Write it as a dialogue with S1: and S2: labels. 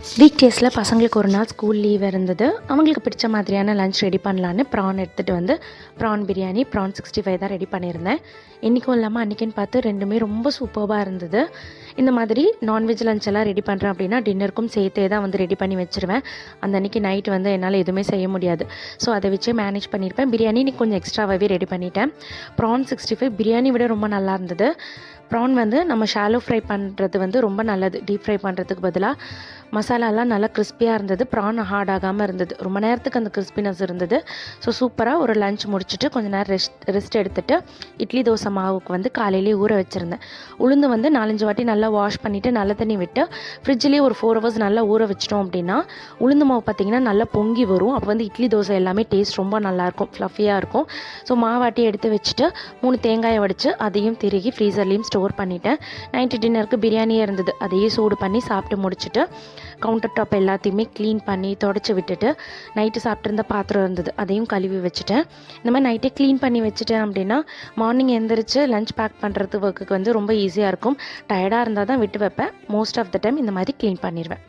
S1: Week டேஸில் பசங்களுக்கு ஒரு நாள் ஸ்கூல் லீவ் இருந்தது. அவங்களுக்கு பிடிச்ச மாதிரியான லஞ்ச் ரெடி பண்ணலான்னு ப்ரான் எடுத்துகிட்டு வந்து ப்ரான் பிரியாணி, ப்ரான் 65 தான் ரெடி பண்ணியிருந்தேன். இன்றைக்கும் இல்லாமல் அன்றைக்கின்னு பார்த்து ரெண்டுமே ரொம்ப சூப்பராக இருந்தது. இந்த மாதிரி நான்வெஜ் லஞ்ச் எல்லாம் ரெடி பண்ணுறேன் அப்படின்னா டின்னருக்கும் சேர்த்தே தான் வந்து ரெடி பண்ணி வச்சுருவேன். அந்த அன்றைக்கி நைட் வந்து என்னால் எதுவுமே செய்ய முடியாது. ஸோ அதை வச்சே மேனேஜ் பண்ணியிருப்பேன். பிரியாணி இன்னைக்கு கொஞ்சம் எக்ஸ்ட்ராவாகவே ரெடி பண்ணிட்டேன். ப்ரான் 65 பிரியாணி விட ரொம்ப நல்லா இருந்தது. ப்ரான் வந்து நம்ம ஷாலோ ஃப்ரை பண்ணுறது வந்து ரொம்ப நல்லது. டீப் ஃப்ரை பண்ணுறதுக்கு பதிலாக மசாலாலாம் நல்லா கிறிஸ்பியாக இருந்தது. ப்ரான் ஹார்ட் ஆகாமல் இருந்தது. ரொம்ப நேரத்துக்கு அந்த கிறிஸ்பினஸ் இருந்தது. ஸோ சூப்பராக ஒரு லஞ்ச் முடிச்சுட்டு கொஞ்சம் நேரம் ரெஸ்ட் எடுத்துகிட்டு இட்லி தோசை மாவுக்கு வந்து காலையிலேயே ஊற வச்சுருந்தேன். உளுந்து வந்து 4-5 வாட்டி நல்லா வாஷ் பண்ணிவிட்டு நல்ல தண்ணி விட்டு ஃப்ரிட்ஜ்லேயே ஒரு 4 hours நல்லா ஊற வச்சிட்டோம் அப்படின்னா உளுந்து மாவு பார்த்திங்கன்னா நல்லா பொங்கி வரும். அப்போ வந்து இட்லி தோசை எல்லாமே டேஸ்ட் ரொம்ப நல்லாயிருக்கும், ஃப்ளஃபியாக இருக்கும். ஸோ மாவாட்டி எடுத்து வச்சுட்டு 3 தேங்காயை வடித்து அதையும் திருகி ஃப்ரீசர்லேயும் ஸ்டோர் பண்ணிட்டேன். நைட்டு டின்னருக்கு பிரியாணியே இருந்தது. அதையே சூடு பண்ணி சாப்பிட்டு முடிச்சுட்டு கவுண்டர் டாப் எல்லாத்தையுமே க்ளீன் பண்ணி தொடச்சி விட்டுட்டு நைட்டு சாப்பிட்ருந்த பாத்திரம் இருந்தது, அதையும் கழுவி வச்சுட்டேன். இந்த மாதிரி நைட்டே க்ளீன் பண்ணி வச்சுட்டேன் அப்படின்னா மார்னிங் எழுந்திரிச்சு லஞ்ச் பேக் பண்ணுறது ஒர்க்குக்கு வந்து ரொம்ப ஈஸியாக இருக்கும். டயர்டாக இருந்தால் தான் விட்டு வைப்பேன். மோஸ்ட் ஆஃப் த டைம் இந்த மாதிரி க்ளீன் பண்ணிடுவேன்.